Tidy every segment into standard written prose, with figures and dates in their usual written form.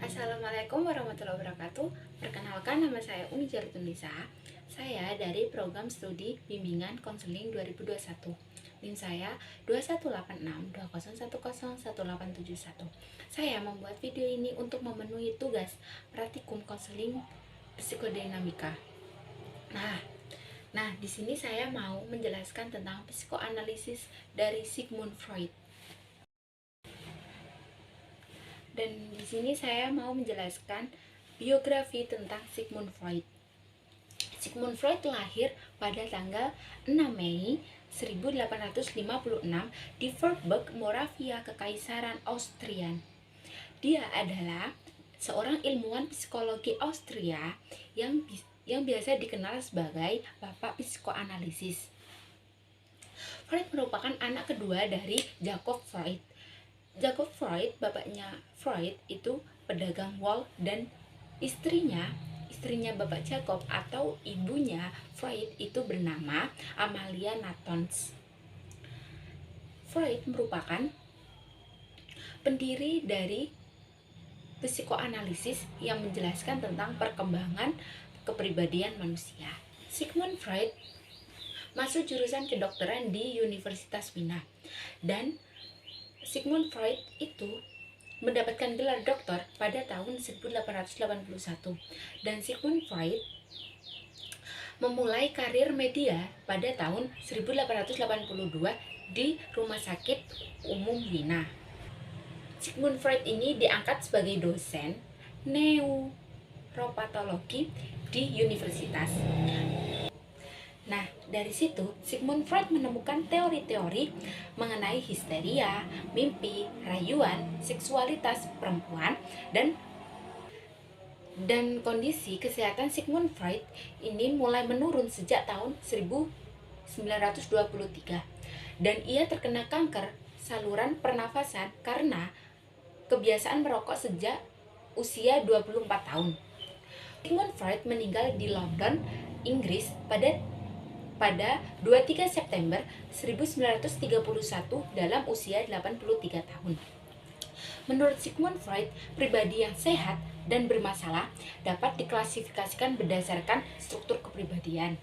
Assalamualaikum warahmatullahi wabarakatuh. Perkenalkan, nama saya Umi Jartunisa. Saya dari program studi bimbingan konseling 2021. NIM saya 218620101871. Saya membuat video ini untuk memenuhi tugas praktikum konseling psikodinamika. Nah, di sini saya mau menjelaskan tentang psikoanalisis dari Sigmund Freud. Dan di sini saya mau menjelaskan biografi tentang Sigmund Freud. Sigmund Freud lahir pada tanggal 6 Mei 1856 di Freiburg, Moravia, Kekaisaran Austria. Dia adalah seorang ilmuwan psikologi Austria yang biasa dikenal sebagai Bapak Psikoanalisis. Freud merupakan anak kedua dari Jacob Freud. Jacob Freud, bapaknya Freud itu pedagang wol, dan istrinya Bapak Jacob atau ibunya Freud itu bernama Amalia Nathons. Freud merupakan pendiri dari psikoanalisis yang menjelaskan tentang perkembangan kepribadian manusia. Sigmund Freud masuk jurusan kedokteran di Universitas Wina, dan Sigmund Freud itu mendapatkan gelar doktor pada tahun 1881, dan Sigmund Freud memulai karir media pada tahun 1882 di Rumah Sakit Umum Wina. Sigmund Freud ini diangkat sebagai dosen neuropatologi di universitas. Nah, dari situ Sigmund Freud menemukan teori-teori mengenai histeria, mimpi, rayuan, seksualitas perempuan, dan kondisi kesehatan Sigmund Freud ini mulai menurun sejak tahun 1923, dan ia terkena kanker saluran pernafasan karena kebiasaan merokok sejak usia 24 tahun. Sigmund Freud meninggal di London, Inggris pada 23 September 1931 dalam usia 83 tahun. Menurut Sigmund Freud, pribadi yang sehat dan bermasalah dapat diklasifikasikan berdasarkan struktur kepribadian.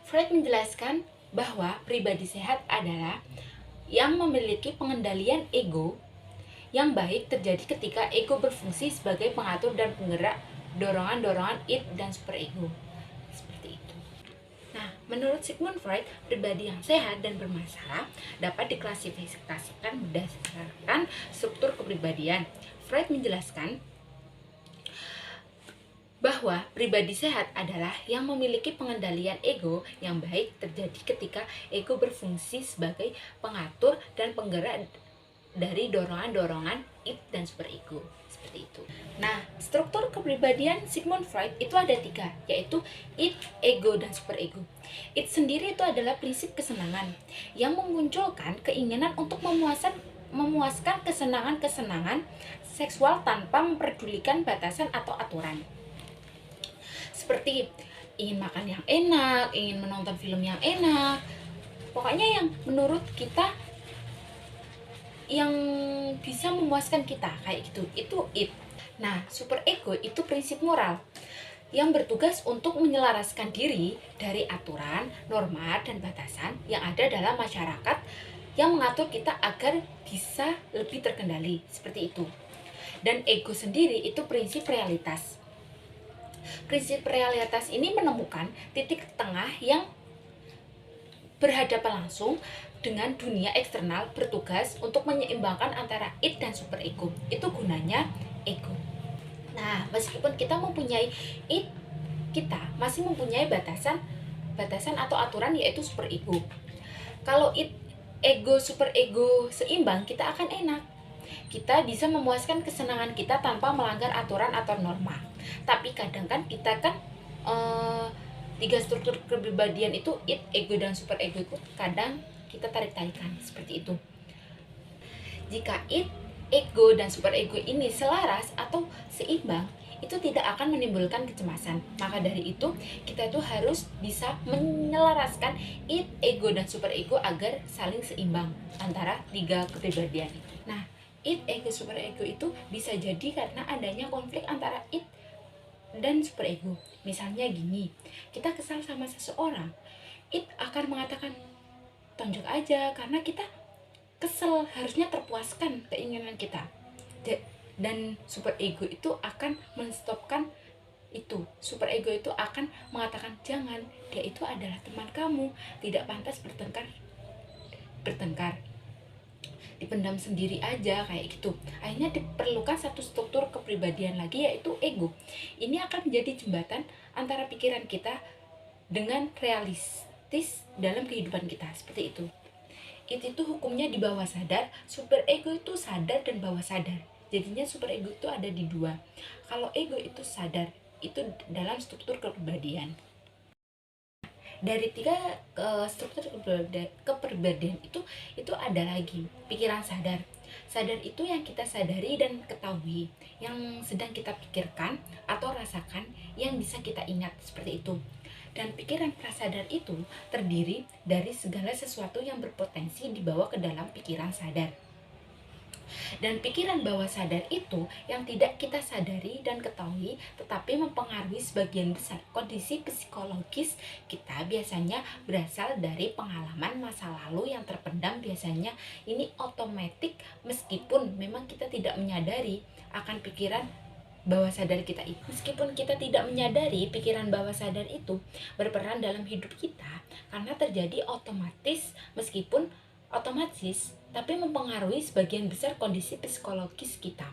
Freud menjelaskan bahwa pribadi sehat adalah yang memiliki pengendalian ego yang baik terjadi ketika ego berfungsi sebagai pengatur dan penggerak dorongan-dorongan id dan superego. Seperti itu. Nah, menurut Sigmund Freud, pribadi yang sehat dan bermasalah dapat diklasifikasikan berdasarkan struktur kepribadian. Freud menjelaskan bahwa pribadi sehat adalah yang memiliki pengendalian ego yang baik terjadi ketika ego berfungsi sebagai pengatur dan penggerak dari dorongan-dorongan id dan superego. Seperti itu. Nah, struktur kepribadian Sigmund Freud itu ada 3, yaitu id, ego, dan superego. Id sendiri itu adalah prinsip kesenangan yang memunculkan keinginan untuk memuaskan kesenangan-kesenangan seksual tanpa memperdulikan batasan atau aturan. Seperti ingin makan yang enak, ingin menonton film yang enak, pokoknya yang menurut kita yang bisa memuaskan kita, kayak gitu. Itu id. Nah, superego itu prinsip moral yang bertugas untuk menyelaraskan diri dari aturan, norma, dan batasan yang ada dalam masyarakat yang mengatur kita agar bisa lebih terkendali, seperti itu. Dan ego sendiri itu prinsip realitas. Prinsip realitas ini menemukan titik tengah yang berhadapan langsung dengan dunia eksternal, bertugas untuk menyeimbangkan antara id dan superego. Itu gunanya ego. Nah, meskipun kita mempunyai id, kita masih mempunyai batasan atau aturan, yaitu superego. Kalau id, ego, superego seimbang, kita akan enak. Kita bisa memuaskan kesenangan kita tanpa melanggar aturan atau norma. Tapi kadang kan kita kan 3 struktur kepribadian itu, id, ego, dan superego itu kadang kita tarik-tarikan, seperti itu. Jika id, ego, dan superego ini selaras atau seimbang, itu tidak akan menimbulkan kecemasan. Maka dari itu, kita itu harus bisa menyelaraskan id, ego, dan superego agar saling seimbang antara 3 kepribadian itu. Nah, Id, ego, super ego itu bisa jadi karena adanya konflik antara id dan super ego. Misalnya gini, kita kesal sama seseorang, id akan mengatakan tonjok aja karena kita kesel, harusnya terpuaskan keinginan kita. Dan super ego itu akan menstopkan itu. Super ego itu akan mengatakan jangan, dia itu adalah teman kamu, tidak pantas bertengkar, dipendam sendiri aja, kayak gitu. Akhirnya diperlukan satu struktur kepribadian lagi, yaitu ego. Ini akan menjadi jembatan antara pikiran kita dengan realistis dalam kehidupan kita, seperti itu. Itu hukumnya di bawah sadar, super ego itu sadar dan bawah sadar. Jadinya super ego itu ada di dua. Kalau ego itu sadar, itu dalam struktur kepribadian. Dari tiga struktur kepribadian itu ada lagi pikiran sadar. Sadar itu yang kita sadari dan ketahui, yang sedang kita pikirkan atau rasakan, yang bisa kita ingat, seperti itu. Dan pikiran prasadar itu terdiri dari segala sesuatu yang berpotensi dibawa ke dalam pikiran sadar. Dan pikiran bawah sadar itu yang tidak kita sadari dan ketahui, tetapi mempengaruhi sebagian besar kondisi psikologis kita. Biasanya berasal dari pengalaman masa lalu yang terpendam. Biasanya ini otomatis, meskipun memang kita tidak menyadari akan pikiran bawah sadar kita itu. Meskipun kita tidak menyadari, pikiran bawah sadar itu berperan dalam hidup kita karena terjadi otomatis, meskipun otomatis, tapi mempengaruhi sebagian besar kondisi psikologis kita.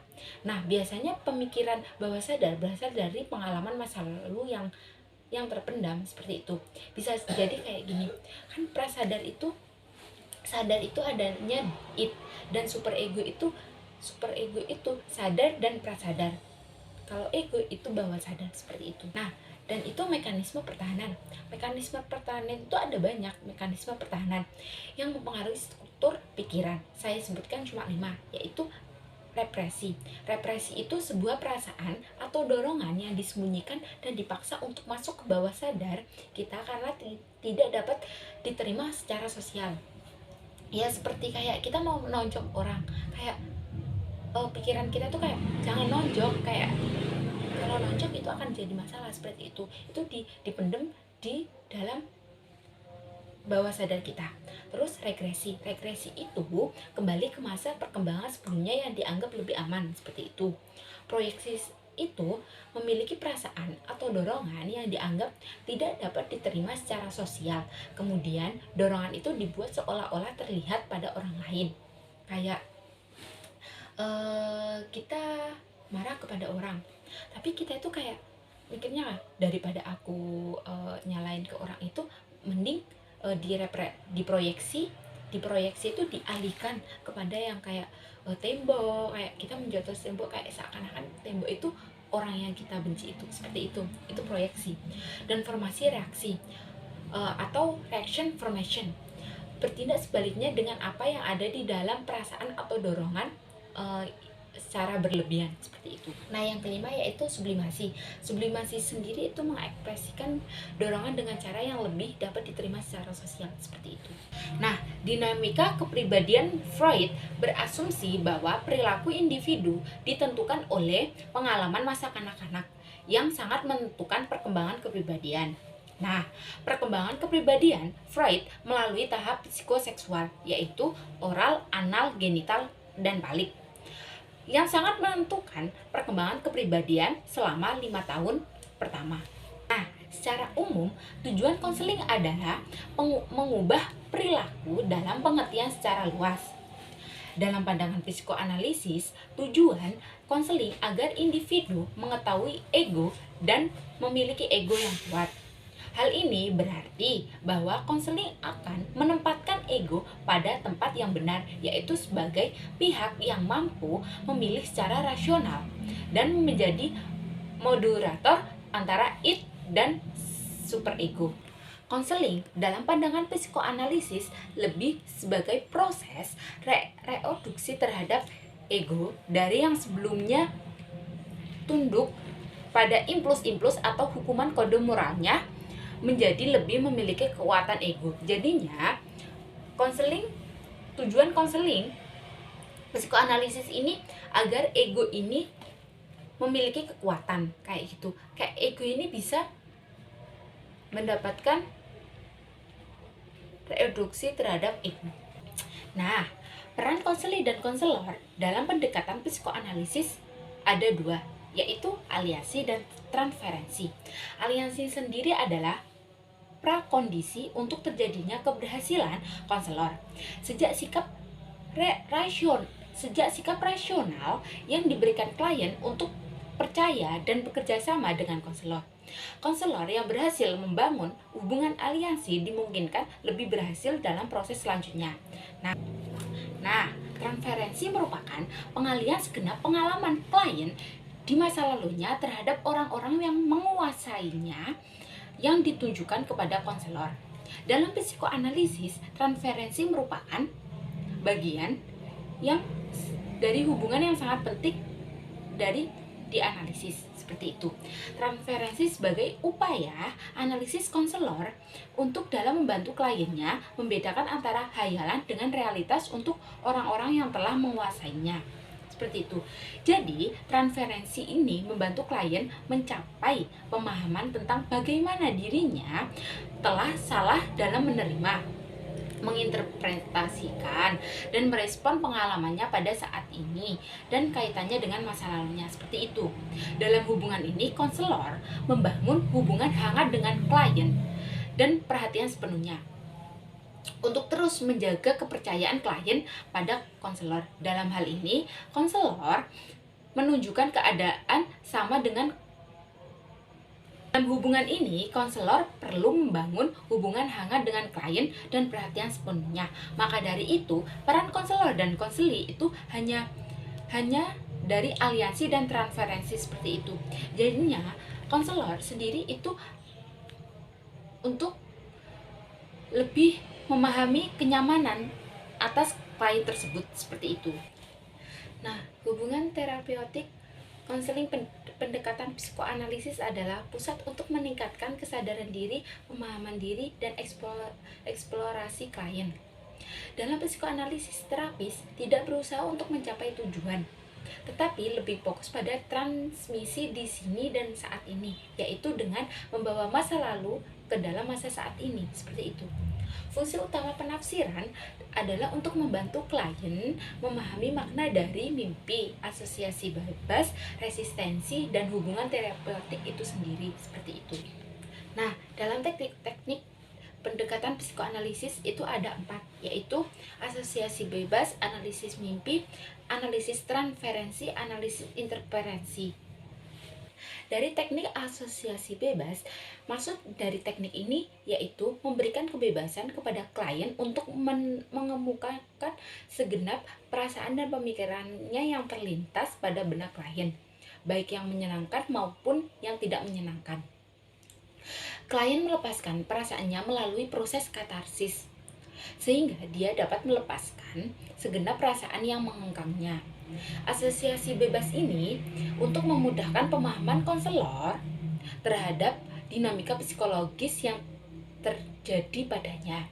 Nah, biasanya pemikiran bawah sadar berasal dari pengalaman masa lalu yang terpendam, seperti itu. Bisa jadi kayak gini, kan prasadar itu, sadar itu adanya id, dan super ego itu sadar dan prasadar. Kalau ego itu bawah sadar, seperti itu. Nah, dan itu mekanisme pertahanan. Mekanisme pertahanan itu ada banyak mekanisme pertahanan yang mempengaruhi struktur pikiran. Saya sebutkan cuma 5, yaitu represi. Represi itu sebuah perasaan atau dorongan yang disembunyikan dan dipaksa untuk masuk ke bawah sadar kita karena tidak dapat diterima secara sosial. Ya seperti kayak kita mau menonjok orang, kayak pikiran kita tuh kayak jangan nonjok, kayak kalau nonjok itu akan jadi masalah, seperti itu dipendam di dalam bawah sadar kita. Terus regresi itu kembali ke masa perkembangan sebelumnya yang dianggap lebih aman, seperti itu. Proyeksi itu memiliki perasaan atau dorongan yang dianggap tidak dapat diterima secara sosial, kemudian dorongan itu dibuat seolah-olah terlihat pada orang lain. Kayak kita marah kepada orang, tapi kita itu kayak mikirnya, daripada aku nyalain ke orang itu, mending diproyeksi itu dialihkan kepada yang kayak tembok, kayak kita menjatuh tembok, kayak seakan-akan tembok itu orang yang kita benci, itu seperti itu proyeksi. Dan formasi reaksi atau reaction formation, bertindak sebaliknya dengan apa yang ada di dalam perasaan atau dorongan secara berlebihan, seperti itu. Nah, yang kelima yaitu sublimasi. Sublimasi sendiri itu mengekspresikan dorongan dengan cara yang lebih dapat diterima secara sosial, seperti itu. Nah, dinamika kepribadian Freud berasumsi bahwa perilaku individu ditentukan oleh pengalaman masa kanak-kanak yang sangat menentukan perkembangan kepribadian. Nah, perkembangan kepribadian Freud melalui tahap psikoseksual, yaitu oral, anal, genital, dan balik, yang sangat menentukan perkembangan kepribadian selama 5 tahun pertama. Nah, secara umum, tujuan konseling adalah mengubah perilaku dalam pengertian secara luas. Dalam pandangan psikoanalisis, tujuan konseling agar individu mengetahui ego dan memiliki ego yang kuat. Hal ini berarti bahwa konseling akan menempatkan ego pada tempat yang benar, yaitu sebagai pihak yang mampu memilih secara rasional dan menjadi moderator antara id dan superego. Konseling dalam pandangan psikoanalisis lebih sebagai proses reproduksi terhadap ego dari yang sebelumnya tunduk pada impuls-impuls atau hukuman kode moralnya, menjadi lebih memiliki kekuatan ego. Jadinya tujuan konseling psikoanalisis ini agar ego ini memiliki kekuatan kayak gitu. Kayak ego ini bisa mendapatkan reduksi terhadap ego. Nah, peran konseling dan konselor dalam pendekatan psikoanalisis ada dua, yaitu aliansi dan transferensi. Aliansi sendiri adalah prakondisi untuk terjadinya keberhasilan konselor. Sejak sikap rasional yang diberikan klien untuk percaya dan bekerja sama dengan konselor. Konselor yang berhasil membangun hubungan aliansi dimungkinkan lebih berhasil dalam proses selanjutnya. Nah, transferensi merupakan pengalihan segenap pengalaman klien di masa lalunya terhadap orang-orang yang menguasainya yang ditujukan kepada konselor. Dalam psikoanalisis, transferensi merupakan bagian yang dari hubungan yang sangat penting dari dianalisis, seperti itu. Transferensi sebagai upaya analisis konselor untuk dalam membantu kliennya membedakan antara hayalan dengan realitas untuk orang-orang yang telah menguasainya. Seperti itu. Jadi, transferensi ini membantu klien mencapai pemahaman tentang bagaimana dirinya telah salah dalam menerima, menginterpretasikan, dan merespon pengalamannya pada saat ini dan kaitannya dengan masa lalunya. Seperti itu. Dalam hubungan ini, konselor membangun hubungan hangat dengan klien dan perhatian sepenuhnya untuk terus menjaga kepercayaan klien pada konselor. Dalam hal ini, konselor menunjukkan keadaan sama dengan dalam hubungan ini, konselor perlu membangun hubungan hangat dengan klien dan perhatian sepenuhnya. Maka dari itu, peran konselor dan konseli itu hanya dari aliansi dan transferensi seperti itu. Jadinya, konselor sendiri itu untuk lebih memahami kenyamanan atas klien tersebut, seperti itu. Nah, hubungan terapeutik konseling pendekatan psikoanalisis adalah pusat untuk meningkatkan kesadaran diri, pemahaman diri, dan eksplorasi klien. Dalam psikoanalisis, terapis tidak berusaha untuk mencapai tujuan, tetapi lebih fokus pada transmisi di sini dan saat ini, yaitu dengan membawa masa lalu ke dalam masa saat ini, seperti itu. Fungsi utama penafsiran adalah untuk membantu klien memahami makna dari mimpi, asosiasi bebas, resistensi, dan hubungan terapeutik itu sendiri, seperti itu. Nah, dalam teknik pendekatan psikoanalisis itu ada 4, yaitu asosiasi bebas, analisis mimpi, analisis transferensi, analisis interferensi. Dari teknik asosiasi bebas, maksud dari teknik ini yaitu memberikan kebebasan kepada klien untuk mengemukakan segenap perasaan dan pemikirannya yang terlintas pada benak klien, baik yang menyenangkan maupun yang tidak menyenangkan. Klien melepaskan perasaannya melalui proses katarsis, sehingga dia dapat melepaskan segenap perasaan yang mengengkangnya. Asosiasi bebas ini untuk memudahkan pemahaman konselor terhadap dinamika psikologis yang terjadi padanya,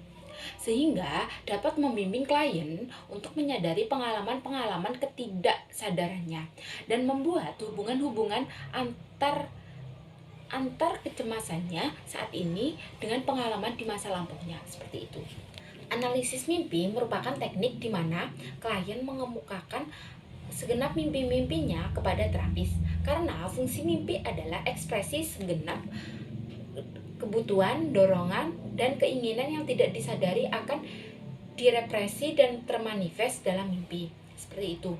sehingga dapat membimbing klien untuk menyadari pengalaman-pengalaman ketidaksadarannya dan membuat hubungan-hubungan antar kecemasannya saat ini dengan pengalaman di masa lampaunya, seperti itu. Analisis mimpi merupakan teknik di mana klien mengemukakan segenap mimpi-mimpinya kepada terapis, karena fungsi mimpi adalah ekspresi segenap kebutuhan, dorongan, dan keinginan yang tidak disadari akan direpresi dan termanifest dalam mimpi, seperti itu.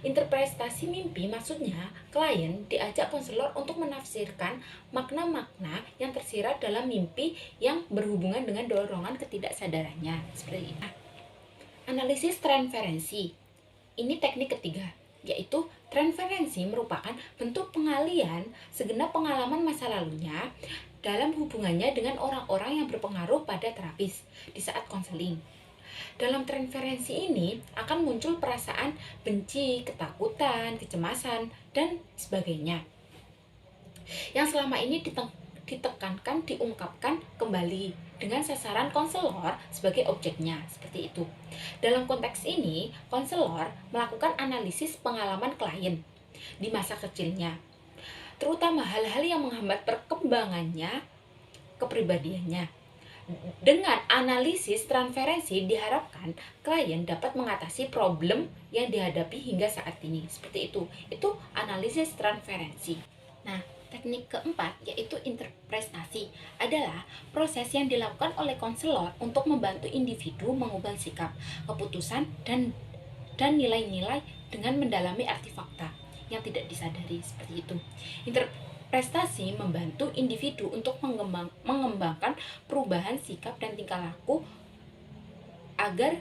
Interpretasi mimpi maksudnya klien diajak konselor untuk menafsirkan makna-makna yang tersirat dalam mimpi yang berhubungan dengan dorongan ketidaksadarannya, seperti itu. Analisis transferensi. Ini teknik ketiga, yaitu transferensi merupakan bentuk pengalihan segenap pengalaman masa lalunya dalam hubungannya dengan orang-orang yang berpengaruh pada terapis di saat konseling. Dalam transferensi ini akan muncul perasaan benci, ketakutan, kecemasan, dan sebagainya yang selama ini ditekankan, diungkapkan kembali dengan sasaran konselor sebagai objeknya, seperti itu. Dalam konteks ini, konselor melakukan analisis pengalaman klien di masa kecilnya, terutama hal-hal yang menghambat perkembangannya, kepribadiannya. Dengan analisis transferensi diharapkan klien dapat mengatasi problem yang dihadapi hingga saat ini. Seperti itu. Itu analisis transferensi. Nah, teknik keempat yaitu interpretasi adalah proses yang dilakukan oleh konselor untuk membantu individu mengubah sikap, keputusan dan nilai-nilai dengan mendalami arti fakta yang tidak disadari, seperti itu. Interpretasi membantu individu untuk mengembangkan perubahan sikap dan tingkah laku agar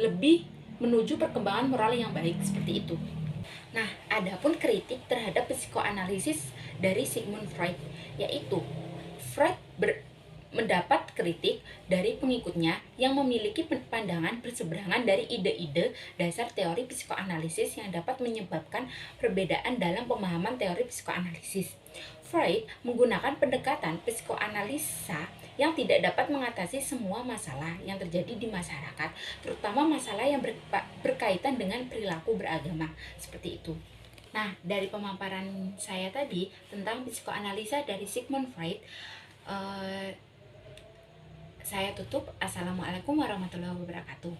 lebih menuju perkembangan moral yang baik, seperti itu. Nah, adapun kritik terhadap psikoanalisis dari Sigmund Freud, yaitu Freud mendapat kritik dari pengikutnya yang memiliki pandangan berseberangan dari ide-ide dasar teori psikoanalisis yang dapat menyebabkan perbedaan dalam pemahaman teori psikoanalisis. Freud menggunakan pendekatan psikoanalisa yang tidak dapat mengatasi semua masalah yang terjadi di masyarakat, terutama masalah yang berkaitan dengan perilaku beragama, seperti itu. Nah, dari pemaparan saya tadi tentang psikoanalisa dari Sigmund Freud, saya tutup. Assalamualaikum warahmatullahi wabarakatuh.